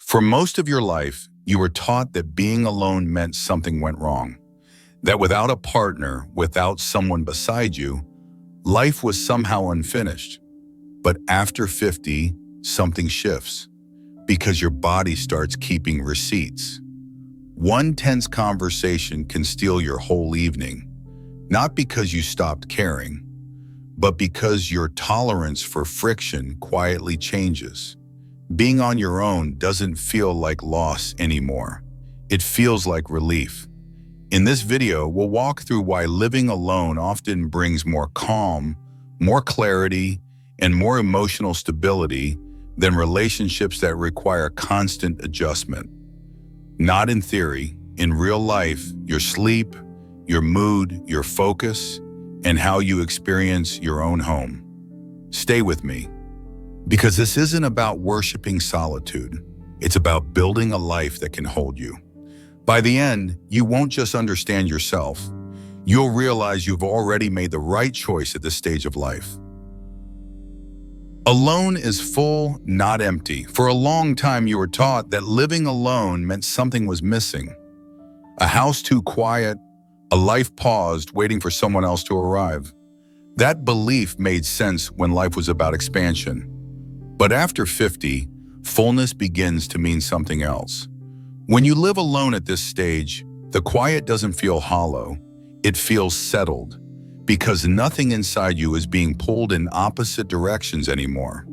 For most of your life, you were taught that being alone meant something went wrong, that without a partner, without someone beside you, life was somehow unfinished. But after 50, something shifts, because your body starts keeping receipts. One tense conversation can steal your whole evening, not because you stopped caring, but because your tolerance for friction quietly changes. Being on your own doesn't feel like loss anymore. It feels like relief. In this video, we'll walk through why living alone often brings more calm, more clarity, and more emotional stability than relationships that require constant adjustment. Not in theory, in real life, your sleep, your mood, your focus, and how you experience your own home. Stay with me, because this isn't about worshiping solitude. It's about building a life that can hold you. By the end, you won't just understand yourself. You'll realize you've already made the right choice at this stage of life. Alone is full, not empty. For a long time, you were taught that living alone meant something was missing. A house too quiet, a life paused, waiting for someone else to arrive. That belief made sense when life was about expansion. But after 50, fullness begins to mean something else. When you live alone at this stage, the quiet doesn't feel hollow. It feels settled, because nothing inside you is being pulled in opposite directions anymore.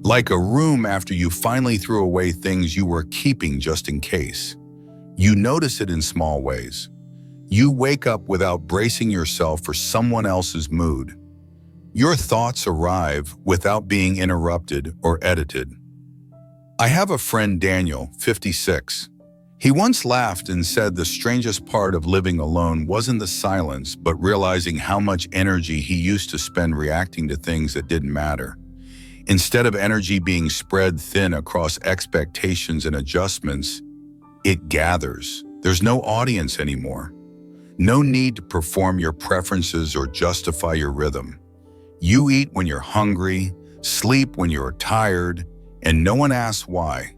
Like a room after you finally threw away things you were keeping just in case. You notice it in small ways. You wake up without bracing yourself for someone else's mood. Your thoughts arrive without being interrupted or edited. I have a friend, Daniel, 56. He once laughed and said the strangest part of living alone wasn't the silence, but realizing how much energy he used to spend reacting to things that didn't matter. Instead of energy being spread thin across expectations and adjustments, it gathers. There's no audience anymore. No need to perform your preferences or justify your rhythm. You eat when you're hungry, sleep when you're tired, and no one asks why.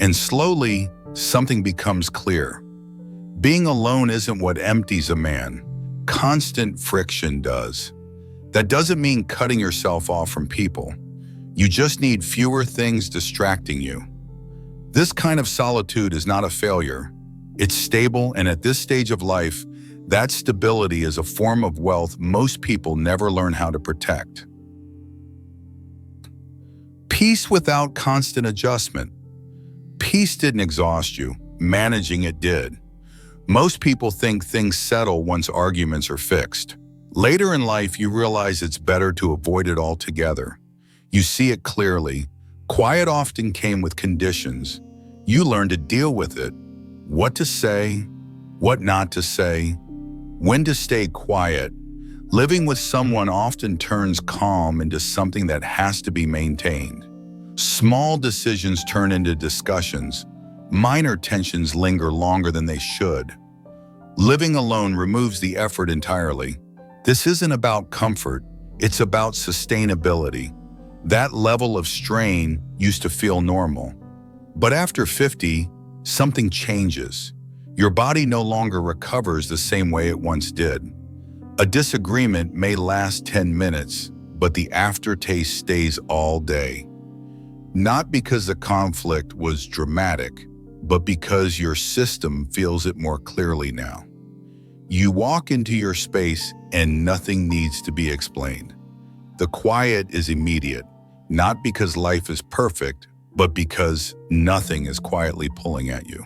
And slowly, something becomes clear. Being alone isn't what empties a man. Constant friction does. That doesn't mean cutting yourself off from people. You just need fewer things distracting you. This kind of solitude is not a failure. It's stable, and at this stage of life, that stability is a form of wealth most people never learn how to protect. Peace without constant adjustment. Peace didn't exhaust you. Managing it did. Most people think things settle once arguments are fixed. Later in life, you realize it's better to avoid it altogether. You see it clearly. Quiet often came with conditions. You learn to deal with it. What to say, what not to say, when to stay quiet. Living with someone often turns calm into something that has to be maintained. Small decisions turn into discussions. Minor tensions linger longer than they should. Living alone removes the effort entirely. This isn't about comfort, it's about sustainability. That level of strain used to feel normal. But after 50, something changes. Your body no longer recovers the same way it once did. A disagreement may last 10 minutes, but the aftertaste stays all day. Not because the conflict was dramatic, but because your system feels it more clearly now. You walk into your space and nothing needs to be explained. The quiet is immediate, not because life is perfect, but because nothing is quietly pulling at you.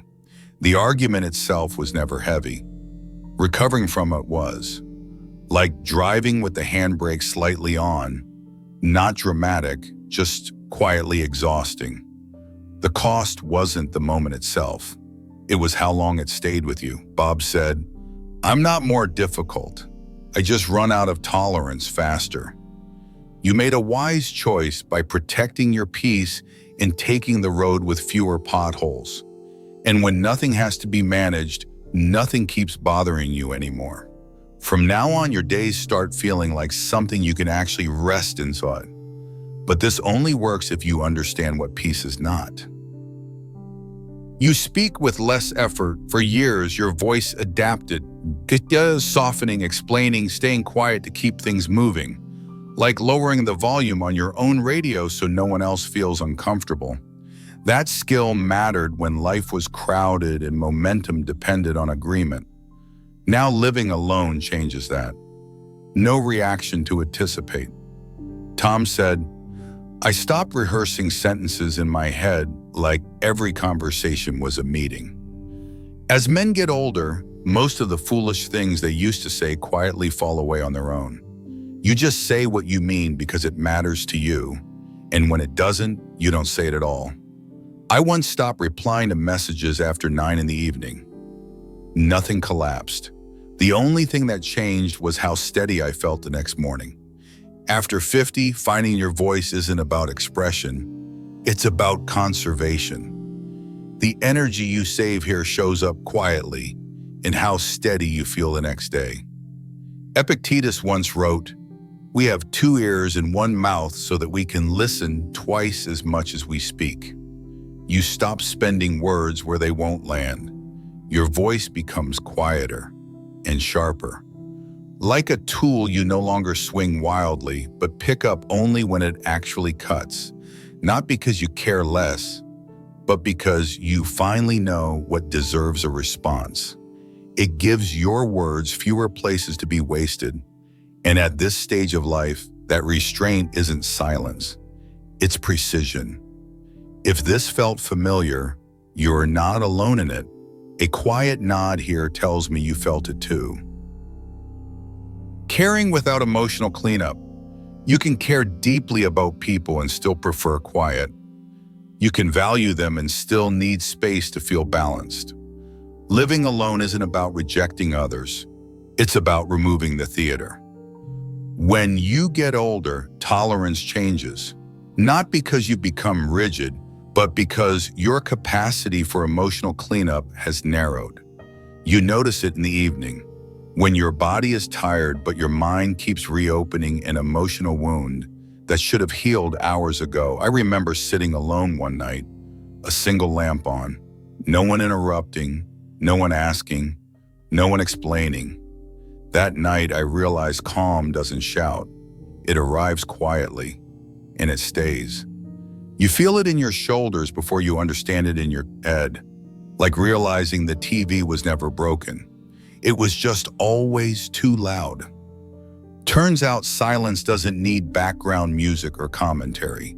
The argument itself was never heavy. Recovering from it was. Like driving with the handbrake slightly on, not dramatic, just quietly exhausting. The cost wasn't the moment itself. It was how long it stayed with you. Bob said, "I'm not more difficult. I just run out of tolerance faster." You made a wise choice by protecting your peace and taking the road with fewer potholes. And when nothing has to be managed, nothing keeps bothering you anymore. From now on, your days start feeling like something you can actually rest inside. But this only works if you understand what peace is not. You speak with less effort. For years, your voice adapted, softening, explaining, staying quiet to keep things moving, like lowering the volume on your own radio so no one else feels uncomfortable. That skill mattered when life was crowded and momentum depended on agreement. Now living alone changes that. No reaction to anticipate. Tom said, I stopped rehearsing sentences in my head like every conversation was a meeting. As men get older, most of the foolish things they used to say quietly fall away on their own. You just say what you mean because it matters to you, and when it doesn't, you don't say it at all. I once stopped replying to messages after 9 in the evening. Nothing collapsed. The only thing that changed was how steady I felt the next morning. After 50, finding your voice isn't about expression, it's about conservation. The energy you save here shows up quietly in how steady you feel the next day. Epictetus once wrote, "We have 2 ears and 1 mouth so that we can listen twice as much as we speak." You stop spending words where they won't land. Your voice becomes quieter and sharper. Like a tool, you no longer swing wildly, but pick up only when it actually cuts. Not because you care less, but because you finally know what deserves a response. It gives your words fewer places to be wasted. And at this stage of life, that restraint isn't silence, it's precision. If this felt familiar, you're not alone in it. A quiet nod here tells me you felt it too. Caring without emotional cleanup. You can care deeply about people and still prefer quiet. You can value them and still need space to feel balanced. Living alone isn't about rejecting others. It's about removing the theater. When you get older, tolerance changes. Not because you become rigid, but because your capacity for emotional cleanup has narrowed. You notice it in the evening. When your body is tired, but your mind keeps reopening an emotional wound that should have healed hours ago. I remember sitting alone one night, a single lamp on, no one interrupting, no one asking, no one explaining. That night, I realized calm doesn't shout. It arrives quietly, and it stays. You feel it in your shoulders before you understand it in your head, like realizing the TV was never broken. It was just always too loud. Turns out silence doesn't need background music or commentary.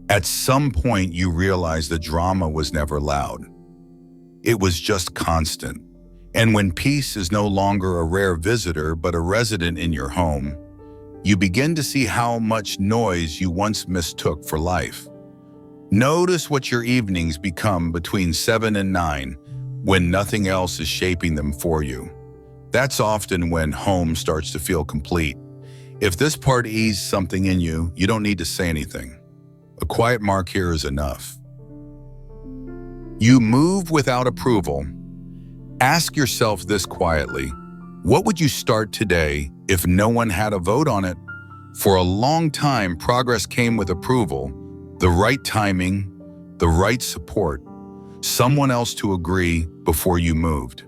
At some point, you realize the drama was never loud. It was just constant. And when peace is no longer a rare visitor but a resident in your home, you begin to see how much noise you once mistook for life. Notice what your evenings become between 7 and 9 when nothing else is shaping them for you. That's often when home starts to feel complete. If this part eased something in you, you don't need to say anything. A quiet mark here is enough. You move without approval. Ask yourself this quietly. What would you start today if no one had a vote on it? For a long time, progress came with approval, the right timing, the right support, someone else to agree before you moved.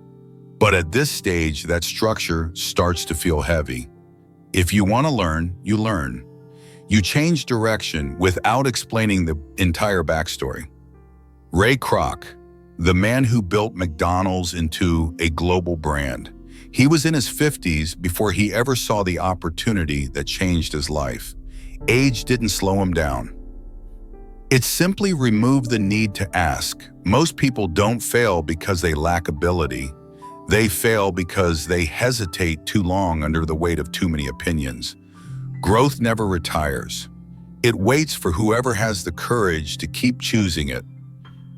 But at this stage, that structure starts to feel heavy. If you want to learn, you learn. You change direction without explaining the entire backstory. Ray Kroc, the man who built McDonald's into a global brand. He was in his 50s before he ever saw the opportunity that changed his life. Age didn't slow him down. It simply removed the need to ask. Most people don't fail because they lack ability. They fail because they hesitate too long under the weight of too many opinions. Growth never retires. It waits for whoever has the courage to keep choosing it.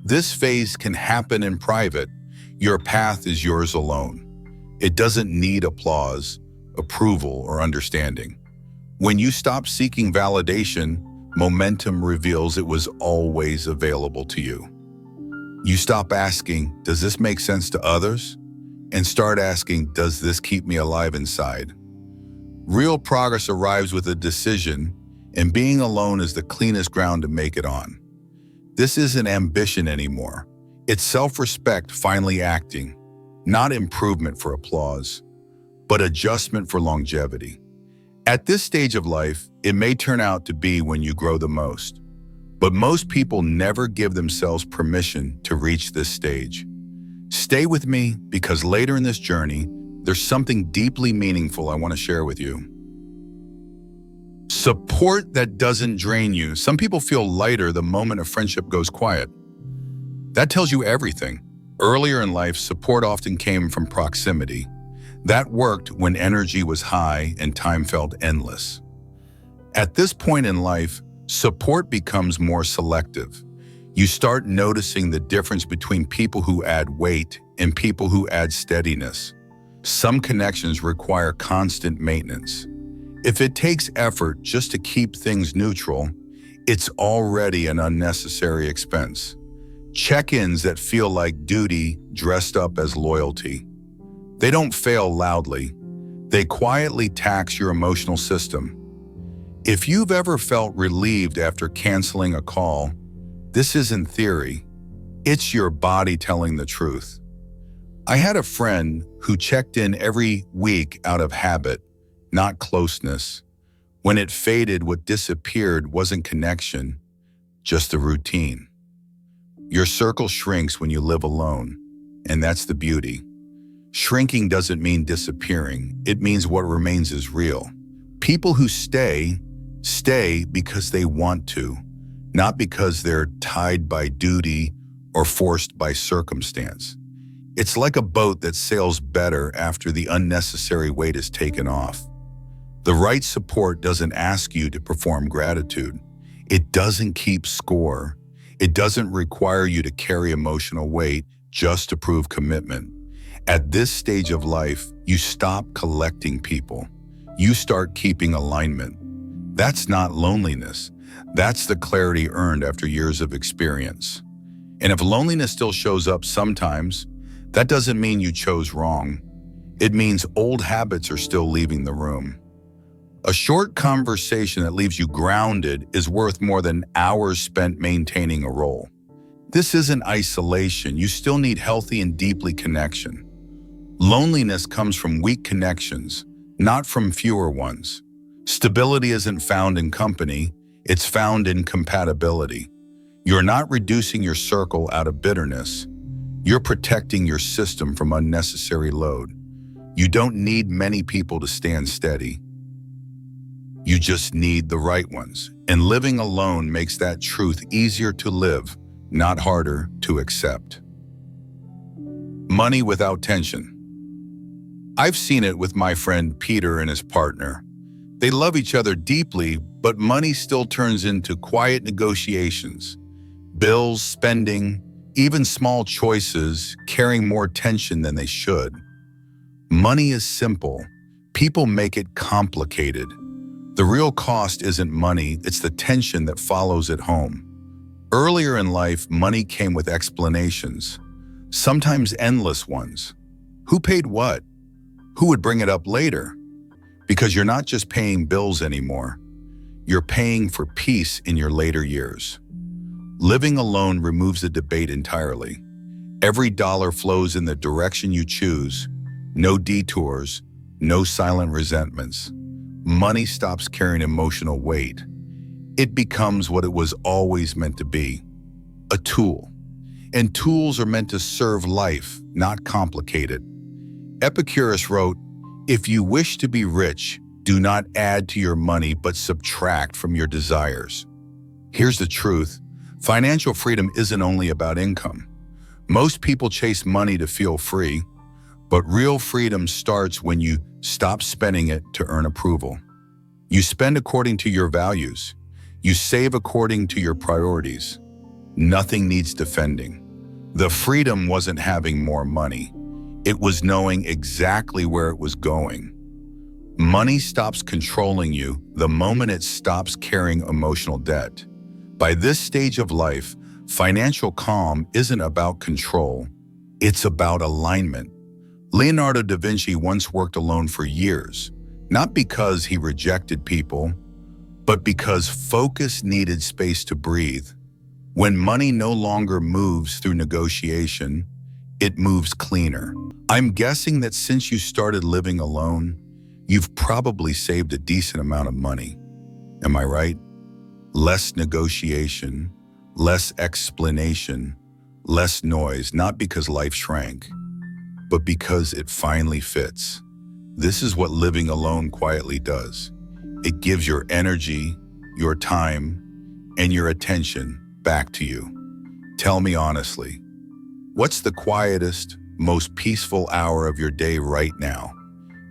This phase can happen in private. Your path is yours alone. It doesn't need applause, approval, or understanding. When you stop seeking validation, momentum reveals it was always available to you. You stop asking, does this make sense to others? And start asking, does this keep me alive inside? Real progress arrives with a decision, and being alone is the cleanest ground to make it on. This isn't ambition anymore. It's self-respect finally acting, not improvement for applause, but adjustment for longevity. At this stage of life, it may turn out to be when you grow the most, but most people never give themselves permission to reach this stage. Stay with me because later in this journey, there's something deeply meaningful I want to share with you. Support that doesn't drain you. Some people feel lighter the moment a friendship goes quiet. That tells you everything. Earlier in life, support often came from proximity. That worked when energy was high and time felt endless. At this point in life, support becomes more selective. You start noticing the difference between people who add weight and people who add steadiness. Some connections require constant maintenance. If it takes effort just to keep things neutral, it's already an unnecessary expense. Check-ins that feel like duty dressed up as loyalty. They don't fail loudly. They quietly tax your emotional system. If you've ever felt relieved after canceling a call, this isn't theory. It's your body telling the truth. I had a friend who checked in every week out of habit, not closeness. When it faded, what disappeared wasn't connection, just a routine. Your circle shrinks when you live alone, and that's the beauty. Shrinking doesn't mean disappearing. It means what remains is real. People who stay because they want to, not because they're tied by duty or forced by circumstance. It's like a boat that sails better after the unnecessary weight is taken off. The right support doesn't ask you to perform gratitude. It doesn't keep score. It doesn't require you to carry emotional weight just to prove commitment. At this stage of life, you stop collecting people. You start keeping alignment. That's not loneliness. That's the clarity earned after years of experience. And if loneliness still shows up sometimes, that doesn't mean you chose wrong. It means old habits are still leaving the room. A short conversation that leaves you grounded is worth more than hours spent maintaining a role. This isn't isolation. You still need healthy and deeply connection. Loneliness comes from weak connections, not from fewer ones. Stability isn't found in company, it's found in compatibility. You're not reducing your circle out of bitterness. You're protecting your system from unnecessary load. You don't need many people to stand steady. You just need the right ones. And living alone makes that truth easier to live, not harder to accept. Money without tension. I've seen it with my friend Peter and his partner. They love each other deeply, but money still turns into quiet negotiations. Bills, spending, even small choices carrying more tension than they should. Money is simple. People make it complicated. The real cost isn't money, it's the tension that follows it home. Earlier in life, money came with explanations, sometimes endless ones. Who paid what? Who would bring it up later? Because you're not just paying bills anymore. You're paying for peace in your later years. Living alone removes the debate entirely. Every dollar flows in the direction you choose. No detours, no silent resentments. Money stops carrying emotional weight. It becomes what it was always meant to be, a tool. And tools are meant to serve life, not complicate it. Epicurus wrote, "If you wish to be rich, do not add to your money but subtract from your desires." Here's the truth. Financial freedom isn't only about income. Most people chase money to feel free, but real freedom starts when you stop spending it to earn approval. You spend according to your values. You save according to your priorities. Nothing needs defending. The freedom wasn't having more money. It was knowing exactly where it was going. Money stops controlling you the moment it stops carrying emotional debt. By this stage of life, financial calm isn't about control. It's about alignment. Leonardo da Vinci once worked alone for years, not because he rejected people, but because focus needed space to breathe. When money no longer moves through negotiation, it moves cleaner. I'm guessing that since you started living alone, you've probably saved a decent amount of money. Am I right? Less negotiation, less explanation, less noise, not because life shrank, but because it finally fits. This is what living alone quietly does. It gives your energy, your time, and your attention back to you. Tell me honestly, what's the quietest, most peaceful hour of your day right now?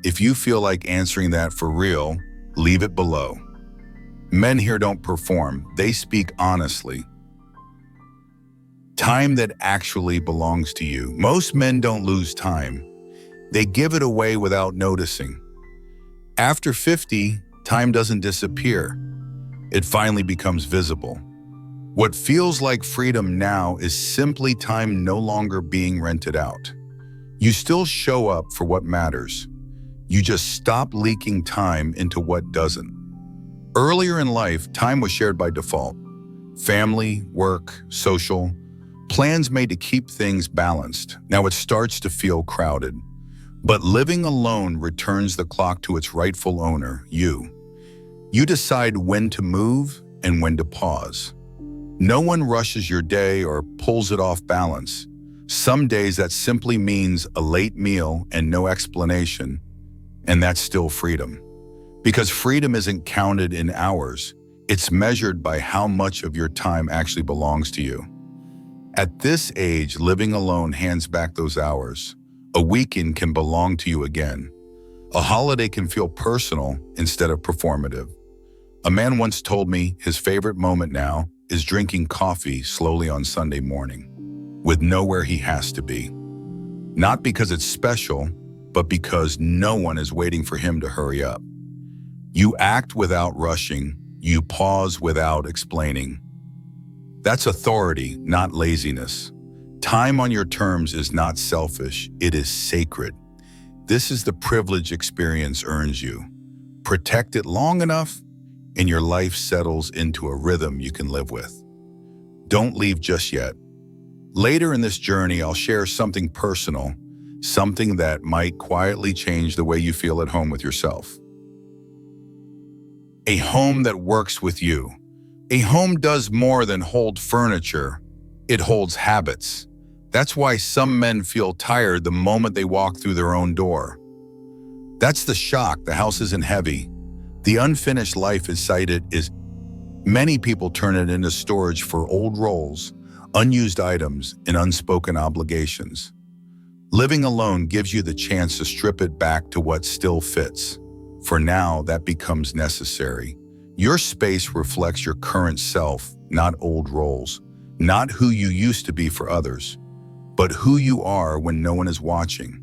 If you feel like answering that for real, leave it below. Men here don't perform, they speak honestly. Time that actually belongs to you. Most men don't lose time. They give it away without noticing. After 50, time doesn't disappear. It finally becomes visible. What feels like freedom now is simply time no longer being rented out. You still show up for what matters. You just stop leaking time into what doesn't. Earlier in life, time was shared by default. Family, work, social, plans made to keep things balanced. Now it starts to feel crowded. But living alone returns the clock to its rightful owner, you. You decide when to move and when to pause. No one rushes your day or pulls it off balance. Some days that simply means a late meal and no explanation, and that's still freedom. Because freedom isn't counted in hours, it's measured by how much of your time actually belongs to you. At this age, living alone hands back those hours. A weekend can belong to you again. A holiday can feel personal instead of performative. A man once told me his favorite moment now is drinking coffee slowly on Sunday morning, with nowhere he has to be. Not because it's special, but because no one is waiting for him to hurry up. You act without rushing. You pause without explaining. That's authority, not laziness. Time on your terms is not selfish, it is sacred. This is the privilege experience earns you. Protect it long enough, and your life settles into a rhythm you can live with. Don't leave just yet. Later in this journey, I'll share something personal, something that might quietly change the way you feel at home with yourself. A home that works with you. A home does more than hold furniture. It holds habits. That's why some men feel tired the moment they walk through their own door. That's the shock. The house isn't heavy. The unfinished life inside it is. Many people turn it into storage for old roles, unused items, and unspoken obligations. Living alone gives you the chance to strip it back to what still fits. For now, that becomes necessary. Your space reflects your current self, not old roles, not who you used to be for others, but who you are when no one is watching.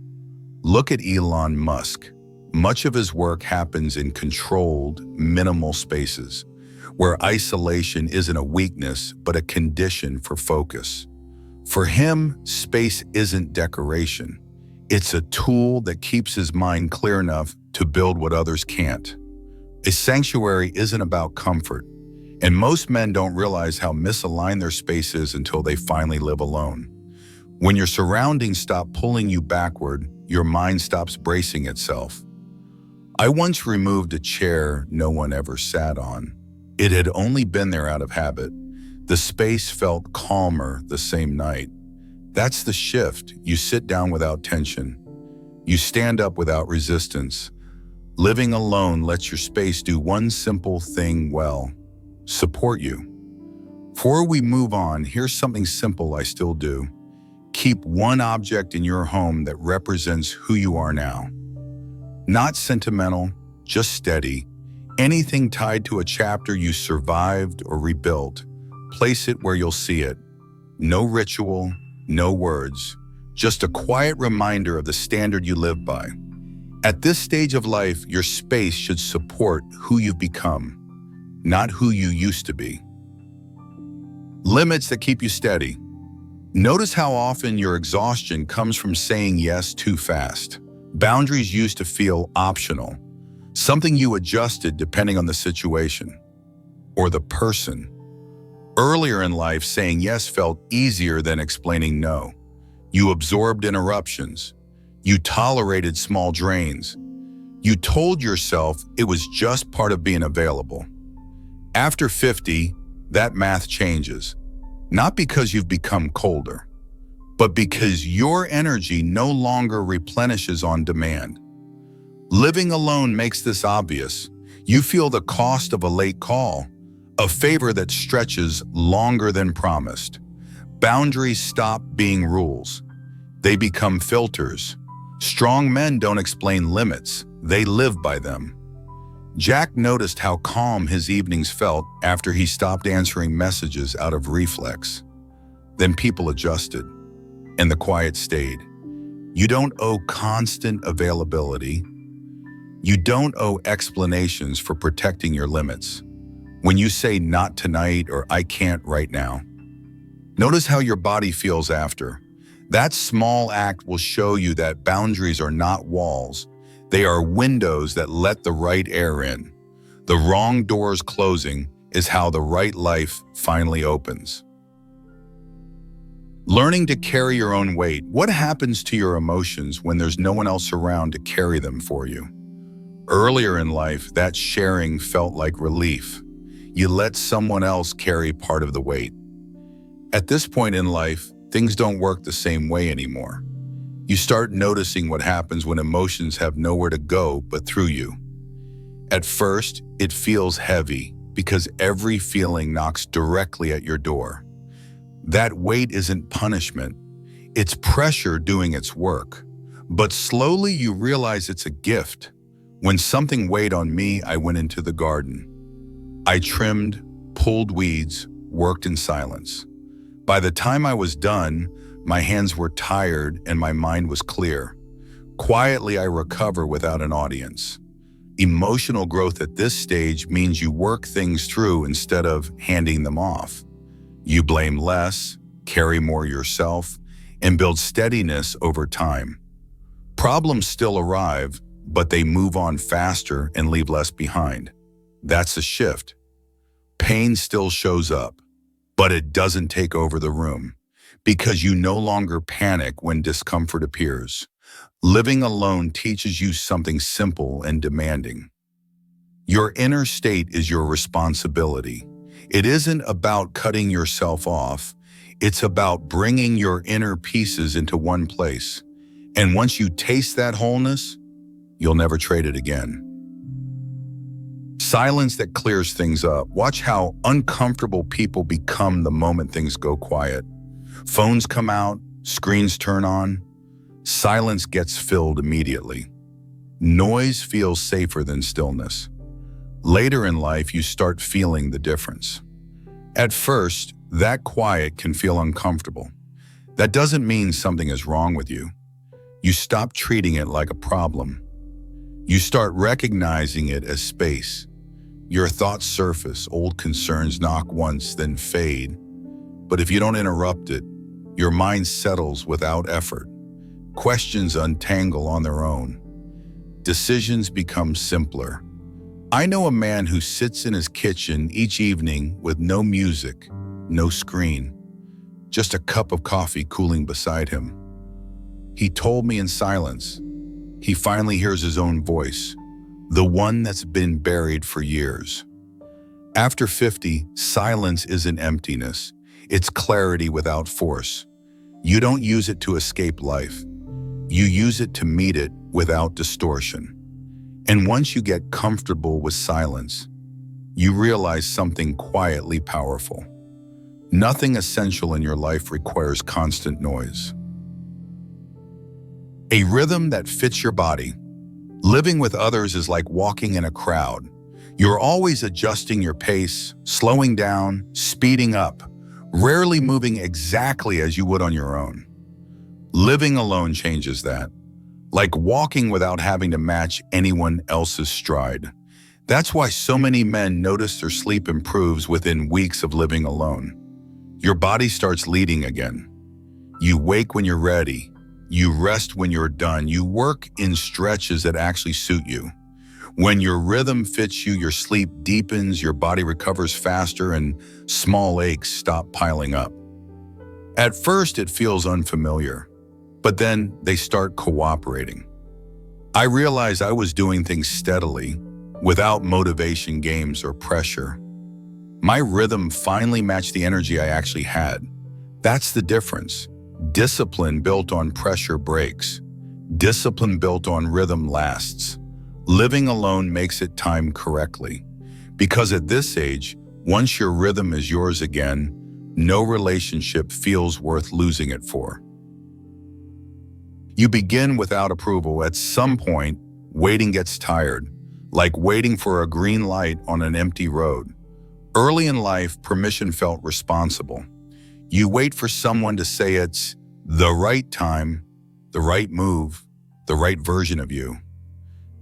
Look at Elon Musk. Much of his work happens in controlled, minimal spaces, where isolation isn't a weakness, but a condition for focus. For him, space isn't decoration. It's a tool that keeps his mind clear enough to build what others can't. A sanctuary isn't about comfort, and most men don't realize how misaligned their space is until they finally live alone. When your surroundings stop pulling you backward, your mind stops bracing itself. I once removed a chair no one ever sat on. It had only been there out of habit. The space felt calmer the same night. That's the shift. You sit down without tension. You stand up without resistance. Living alone lets your space do one simple thing well: support you. Before we move on, here's something simple I still do. Keep one object in your home that represents who you are now. Not sentimental, just steady. Anything tied to a chapter you survived or rebuilt, place it where you'll see it. No ritual, no words, just a quiet reminder of the standard you live by. At this stage of life, your space should support who you've become, not who you used to be. Limits that keep you steady. Notice how often your exhaustion comes from saying yes too fast. Boundaries used to feel optional, something you adjusted depending on the situation or the person. Earlier in life, saying yes felt easier than explaining no. You absorbed interruptions. You tolerated small drains. You told yourself it was just part of being available. After 50, that math changes. Not because you've become colder, but because your energy no longer replenishes on demand. Living alone makes this obvious. You feel the cost of a late call, a favor that stretches longer than promised. Boundaries stop being rules. They become filters. Strong men don't explain limits, they live by them. Jack noticed how calm his evenings felt after he stopped answering messages out of reflex. Then people adjusted, and the quiet stayed. You don't owe constant availability. You don't owe explanations for protecting your limits. When you say not tonight or I can't right now, notice how your body feels after. That small act will show you that boundaries are not walls. They are windows that let the right air in. The wrong doors closing is how the right life finally opens. Learning to carry your own weight. What happens to your emotions when there's no one else around to carry them for you? Earlier in life, that sharing felt like relief. You let someone else carry part of the weight. At this point in life, things don't work the same way anymore. You start noticing what happens when emotions have nowhere to go but through you. At first, it feels heavy because every feeling knocks directly at your door. That weight isn't punishment, it's pressure doing its work. But slowly you realize it's a gift. When something weighed on me, I went into the garden. I trimmed, pulled weeds, worked in silence. By the time I was done, my hands were tired and my mind was clear. Quietly, I recover without an audience. Emotional growth at this stage means you work things through instead of handing them off. You blame less, carry more yourself, and build steadiness over time. Problems still arrive, but they move on faster and leave less behind. That's a shift. Pain still shows up, but it doesn't take over the room because you no longer panic when discomfort appears. Living alone teaches you something simple and demanding. Your inner state is your responsibility. It isn't about cutting yourself off. It's about bringing your inner pieces into one place. And once you taste that wholeness, you'll never trade it again. Silence that clears things up. Watch how uncomfortable people become the moment things go quiet. Phones come out, screens turn on. Silence gets filled immediately. Noise feels safer than stillness. Later in life, you start feeling the difference. At first, that quiet can feel uncomfortable. That doesn't mean something is wrong with you. You stop treating it like a problem. You start recognizing it as space. Your thoughts surface, old concerns knock once, then fade. But if you don't interrupt it, your mind settles without effort. Questions untangle on their own. Decisions become simpler. I know a man who sits in his kitchen each evening with no music, no screen, just a cup of coffee cooling beside him. He told me in silence, he finally hears his own voice, the one that's been buried for years. After 50, silence isn't emptiness. It's clarity without force. You don't use it to escape life. You use it to meet it without distortion. And once you get comfortable with silence, you realize something quietly powerful. Nothing essential in your life requires constant noise. A rhythm that fits your body. Living with others is like walking in a crowd. You're always adjusting your pace, slowing down, speeding up, rarely moving exactly as you would on your own. Living alone changes that. Like walking without having to match anyone else's stride. That's why so many men notice their sleep improves within weeks of living alone. Your body starts leading again. You wake when you're ready. You rest when you're done. You work in stretches that actually suit you. When your rhythm fits you, your sleep deepens, your body recovers faster, and small aches stop piling up. At first, it feels unfamiliar, but then they start cooperating. I realized I was doing things steadily, without motivation games or pressure. My rhythm finally matched the energy I actually had. That's the difference. Discipline built on pressure breaks. Discipline built on rhythm lasts. Living alone makes it timed correctly. Because at this age, once your rhythm is yours again, no relationship feels worth losing it for. You begin without approval. At some point, waiting gets tired, like waiting for a green light on an empty road. Early in life, permission felt responsible. You wait for someone to say it's the right time, the right move, the right version of you.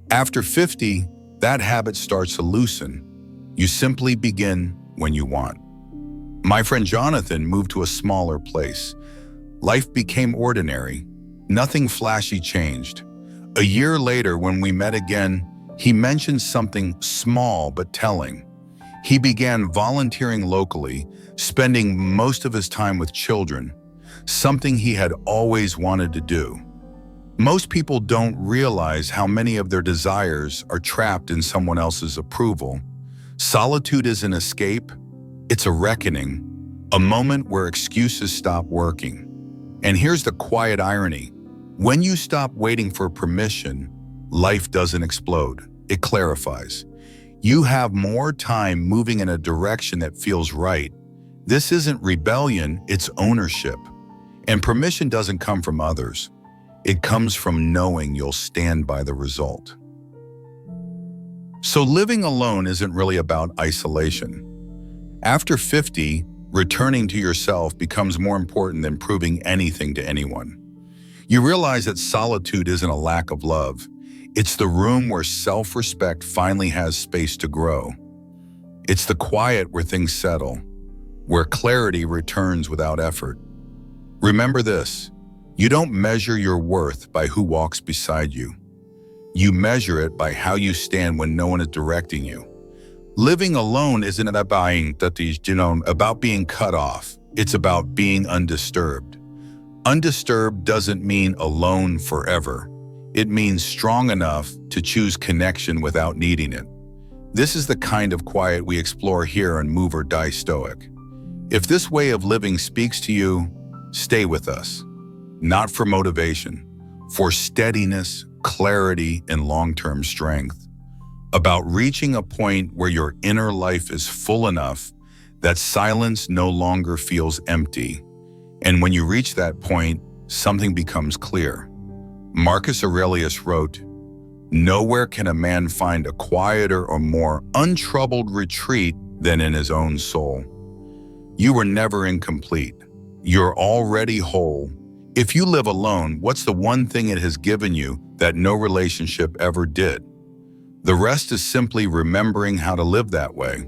After 50, that habit starts to loosen. You simply begin when you want. My friend Jonathan moved to a smaller place. Life became ordinary. Nothing flashy changed. A year later, when we met again, he mentioned something small but telling. He began volunteering locally, spending most of his time with children, something he had always wanted to do. Most people don't realize how many of their desires are trapped in someone else's approval. Solitude is an escape, it's a reckoning, a moment where excuses stop working. And here's the quiet irony. When you stop waiting for permission, life doesn't explode, it clarifies. You have more time moving in a direction that feels right. This isn't rebellion, it's ownership. And permission doesn't come from others. It comes from knowing you'll stand by the result. So living alone isn't really about isolation. After 50, returning to yourself becomes more important than proving anything to anyone. You realize that solitude isn't a lack of love. It's the room where self-respect finally has space to grow. It's the quiet where things settle, where clarity returns without effort. Remember this, you don't measure your worth by who walks beside you. You measure it by how you stand when no one is directing you. Living alone isn't about being cut off. It's about being undisturbed. Undisturbed doesn't mean alone forever. It means strong enough to choose connection without needing it. This is the kind of quiet we explore here on Move or Die Stoic. If this way of living speaks to you, stay with us. Not for motivation, for steadiness, clarity, and long-term strength. About reaching a point where your inner life is full enough that silence no longer feels empty. And when you reach that point, something becomes clear. Marcus Aurelius wrote, "Nowhere can a man find a quieter or more untroubled retreat than in his own soul." You were never incomplete. You're already whole. If you live alone, what's the one thing it has given you that no relationship ever did? The rest is simply remembering how to live that way.